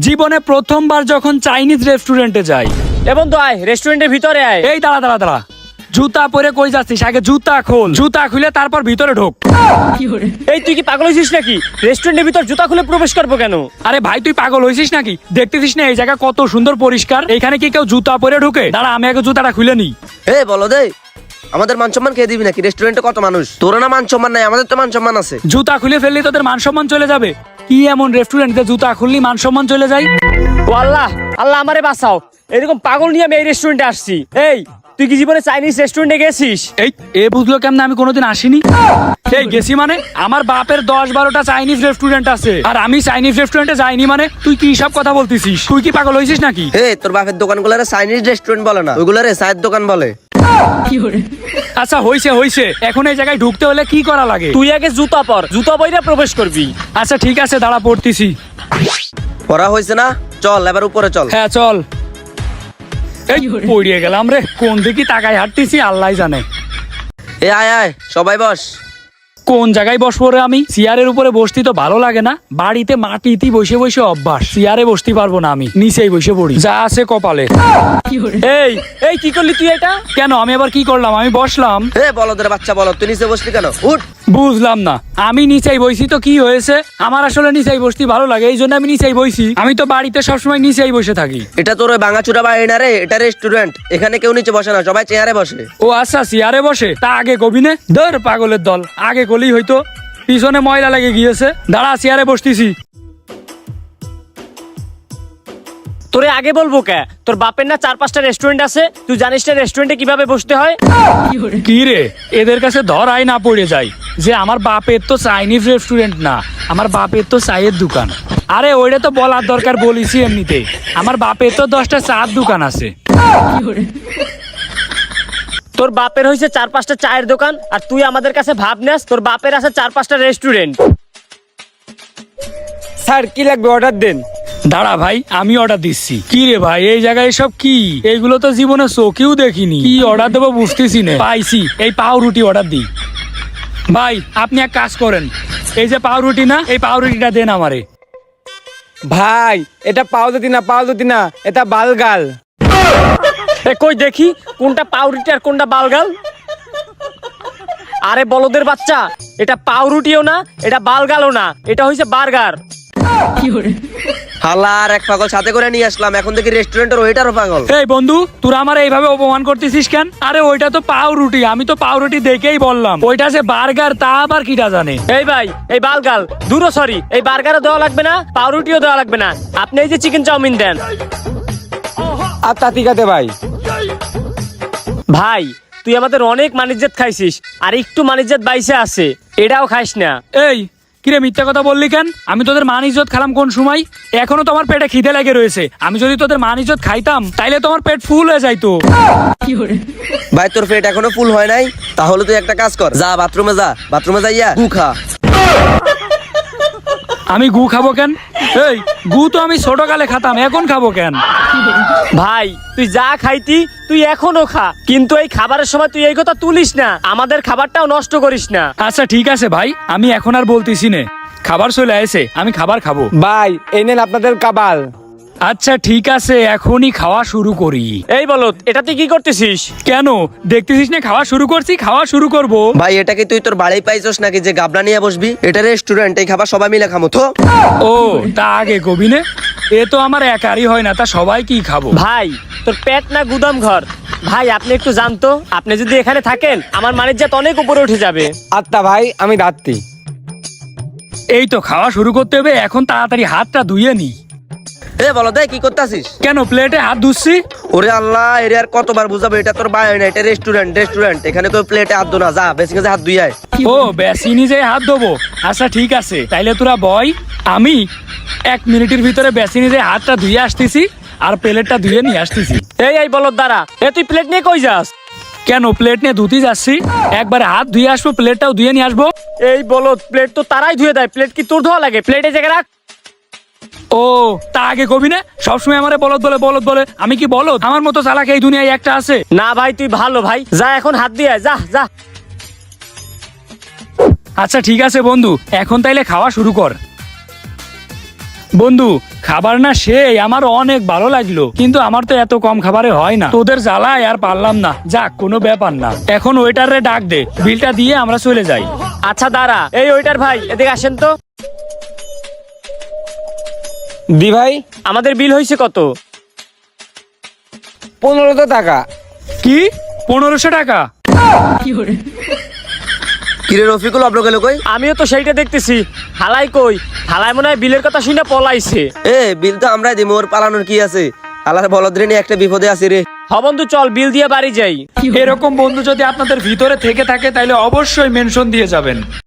জীবনে প্রথমবার যখন চাইনিজ রেস্টুরেন্টে যাই। এ বন্ধু আয়, রেস্টুরেন্টের ভিতরে আয়। এই দাঁড়া দাঁড়া দাঁড়া, জুতা পরে কই যাচ্ছিস? আগে জুতা খোল, জুতা খুলে তারপর ভিতরে ঢোক। এই তুই কি পাগল হয়েছিস নাকি? রেস্টুরেন্টের ভিতর জুতা খুলে প্রবেশ করবো কেন? আরে ভাই তুই পাগল হয়েছিস নাকি? দেখতেছিস না এই জায়গা কত সুন্দর পরিষ্কার, এখানে কি কেউ জুতা পরে ঢুকে? দাঁড়া আমি আগে জুতাটা খুলে নি। হে বলো দে, আমাদের মান সম্মান খেয়ে দিবি নাকি? রেস্টুরেন্টে কত মানুষ, তোর না মান সম্মান নাই, আমাদের তো মান সম্মান আছে। জুতা খুলে ফেললি তোদের মান সম্মান চলে যাবে? কি এমন রেস্টুরেন্টে জুতা খুললি মান সম্মান চলে যায়? ও আল্লাহ, আল্লাহ আমারে বাঁচাও, এরকম পাগল নিয়ে আমি এই রেস্টুরেন্টে আসছি। এই তুই কি জীবনে চাইনিজ রেস্টুরেন্টে গেছিস? এই এ বুঝলো কেমন আমি কোনোদিন আসিনি? এই গেছি মানে আমার বাপের 10-12টা চাইনিজ রেস্টুরেন্ট আছে, আর আমি চাইনিজ রেস্টুরেন্টে যাইনি মানে? তুই কি সব কথা বলতেছিস? তুই কি পাগল হয়েছিস নাকি? হে তোর বাপের দোকানগুলারে চাইনিজ রেস্টুরেন্ট বলে না, ওইগুলারে চায়ের দোকান বলে। আচ্ছা হইছে হইছে, এখন এই জায়গায় ঢুকতে হলে কি করা লাগে? তুই আগে জুতা পর, জুতা পরে প্রবেশ করবি। আচ্ছা ঠিক আছে দাঁড়া পড়তেছি। পড়া হয়েছে না? চল এবার উপরে চল। হ্যাঁ চল। এই পড়িয়ে গেলাম রে, কোন দিকে তাকায় হাঁটতেছি আল্লাহ জানে। এ আয় আয় সবাই বস। কোন জায়গায় বসবো রে আমি? চেয়ারের উপরে বসতে তো ভালো লাগে না, বাড়িতে মাটিতে বসে বসে অভ্যাস, চেয়ারে বসতে পারবো না, আমি নিচেই বসে পড়ি যা আছে কপালে। এই এই কি করলি তুই এটা? কেন আমি আবার কি করলাম? আমি বসলাম। হে বলদের বাচ্চা বলো, তুই নিচে বসলি কেন? উঠ। বুঝলাম না, আমি নিচেই বইছি তো কি হয়েছে? আমার আসলে নিচেই বসতে ভালো লাগে, এই জন্য আমি নিচেই বইছি। আমি তো বাড়িতে সবসময় নিচেই বসে থাকি। এটা তোর ওই ভাঙাচুরা বাড়ি না রে, এটা রেস্টুরেন্ট, এখানে কেউ নিচে বসে না, সবাই চেয়ারে বসে। ও আচ্ছা চেয়ারে বসে, তা আগে কবি নে। ধর পাগলের দল, আগে গলি হইতো, পিছনে ময়লা লেগে গিয়েছে। দাঁড়া চেয়ারে বসতেছি। তোরে আগে বলবো কে? তোর বাপের না 4-5টা রেস্টুরেন্ট আছে, তুই জানিস না রেস্টুরেন্টে কিভাবে বসতে হয়? কি রে, এদের কাছে ধরাই না পড়ে যায় যে আমার বাপের তো চাইনিজ রেস্টুরেন্ট না, আমার বাপের তো চায়ের দোকান। আরে ওইটা তো বলার দরকার, বলিছি এমনিতে। আমার বাপের তো 10টা চার দোকান আছে। তোর বাপের হয়েছে 4-5টা চায়ের দোকান, আর তুই আমাদের কাছে ভাব নেস তোর বাপের আছে 4-5টা রেস্টুরেন্ট। স্যার কি লাগবে অর্ডার দেন। দাঁড়া ভাই আমি অর্ডার দিচ্ছি। কি রে ভাই এই জায়গায় সব কি? এইগুলো তো জীবনে চোখেও দেখিনি, কি অর্ডার দেবো বুঝতেছি না। পাইছি, এই পাউরুটি অর্ডার দিই। ভাই আপনি এক কাজ করেন, এই যে পাউরুটি না, এই পাউরুটিটা দেন আমারে। ভাই এটা পাউরুটি না, এটা বালগাল। এ কই দেখি কোনটা পাউরুটি আর কোনটা বালগাল। আরে বলদের বাচ্চা, এটা পাউরুটিও না, এটা বালগালও না, এটা হইছে বার্গার। হালা আর এক পাগল সাথে করে নিয়ে আসলাম, এখন দেখি রেস্টুরেন্টের ওয়েটারও পাগল। এই বন্ধু তোরা আমার এইভাবে অপমান করতেছিস কেন? আরে ওইটা তো পাউরুটি, আমি তো পাউরুটি দেখেই বললাম। ওইটা যে বার্গার তা আবার কিটা জানে? এই ভাই এই বালগাল দূরও সরি, এই বার্গারও দেওয়া লাগবে না, পাউরুটিও দেওয়া লাগবে না, আপনি এই যে চিকেন চাউমিন দেন। আর তাতিকাতে ভাই। ভাই তুই আমাদের অনেক মানিজ্জাত খাইছিস, আর একটু মানিজ্জাত বাইসে আছে, এটাও খাইস না। এই কিরে মিথ্যা কথা বললি কেন? আমি তোদের মান ইজ্জত খেলাম কোন সময়? এখনো তোমার পেটে খিদে লেগে রয়েছে। আমি যদি তোদের মান ইজ্জত খাইতাম তাইলে তোমার পেট ফুল হয়ে যাইতো। ভাই তোর পেট এখনো ফুল হয় নাই? তাহলে তুই একটা কাজ কর, যা বাথরুমে যা, বাথরুমে যাইয়া গু খা। আমি গু খাবো কেন? এই গু তো আমি ছোটকালে খাতাম, এখন খাবো কেন? ভাই তুই যা খাইতি তুই এখনো খা, কিন্তু এই খাবারের সময় তুই এই কথা তুলিস না, আমাদের খাবারটাও নষ্ট করিস না। আচ্ছা ঠিক আছে ভাই, আমি এখন আর বলতেছি না, খাবার চলে আসে, আমি খাবার খাবো। ভাই এই নেন আপনাদের কাবাল। আচ্ছা ঠিক আছে, এখনই খাওয়া শুরু করি। এই বলত, এটা তুই কি করতেছিস? কেন দেখতেছিস না খাওয়া শুরু করছি? খাওয়া শুরু করব। ভাই এটা কি তুই তোর বাড়ি পাইছস নাকি যে গাবলা নিয়ে বসবি? এটা রেস্টুরেন্ট, এই খাবার সবাই মিলে খামো তো। ও তা আগে কবি নে, এ তো আমার একারই হয় না, তা সবাই কি খাবো? ভাই তোর পেট না গুদাম ঘর? ভাই আপনি একটু জানতো, আপনি যদি এখানে থাকেন আমার মানিজ্জাত অনেক উপরে উঠে যাবে। আত্মা ভাই আমি দাঁততি। এই তো খাওয়া শুরু করতে হবে, এখন তাড়াতাড়ি হাতটা ধুয়ে নি। এ বলো দে কি করতেছিস? কেন প্লেটে হাত ধুচ্ছি? ওরে আল্লাহ, এর আর কতবার বুঝাবো, এটা তোর বাড়ি না, এটা রেস্টুরেন্ট, এখানে কেউ প্লেটে হাত ধো না, যা বেশি কাছে হাত ধুই আয়। ও বেশি নিজে হাত ধোবো? আচ্ছা ঠিক আছে, তাইলে তোরা বয়, আমি 1 মিনিটের ভিতরে বেশি নিজে হাতটা ধুয়ে আসতেছি আর প্লেটটা ধুয়ে নিয়ে আসতেছি। এই বলত দাঁড়া, এ তুই প্লেট নিয়ে কই যাস? কেন প্লেট নিয়ে ধুতে যাচ্ছি, একবারে হাত ধুয়ে আসবো, প্লেটটাও ধুয়ে নিয়ে আসবো। এই বলত, প্লেট তো তারাই ধুয়ে দেয়, প্লেট কি তোর ধোয়া লাগে? প্লেটে জায়গা রাখ। ও তা আগে কবি না, সবসময় আমারে বলদ বলে, আমি কি বলদ? আমার মতো চালাক এই দুনিয়ায় একটা আছে? না ভাই তুই ভালো ভাই, যা এখন হাত দিয়ে আয়, যা যা। আচ্ছা ঠিক আছে বন্ধু, এখন তাইলে খাওয়া শুরু কর। বন্ধু খাবার না সেই আমার অনেক ভালো লাগলো, কিন্তু আমার তো এত কম খাবারে হয় না, তোদের জ্বালায় আর পারলাম না। যাক, কোনো ব্যাপার না, এখন ওয়েটারে ডাক দে, বিলটা দিয়ে আমরা চলে যাই। আচ্ছা দাঁড়া, এই ওইটার ভাই এদিকে আসেন তো। দি ভাই, আমাদের বিল হয়েছে কত? 1500 টাকা। কি 1500 টাকা? কিরে রফিকুল, অব্র গেল কই? আমিও তো সেইটা দেখতেছি। হালাই কই? হালাই মনে হয় বিলের কথা শুনে পলাইছে। বিল তো আমরাই দিমু, ওর পালানোর কি আছে? আলার বলদ রে নিয়ে একটা বিপদে আছি রে। হ বন্ধু, চল বিল দিয়ে বাড়ি যাই। এরকম বন্ধু যদি আপনাদের ভিতরে থেকে থাকে তাহলে অবশ্যই মেনশন দিয়ে যাবেন।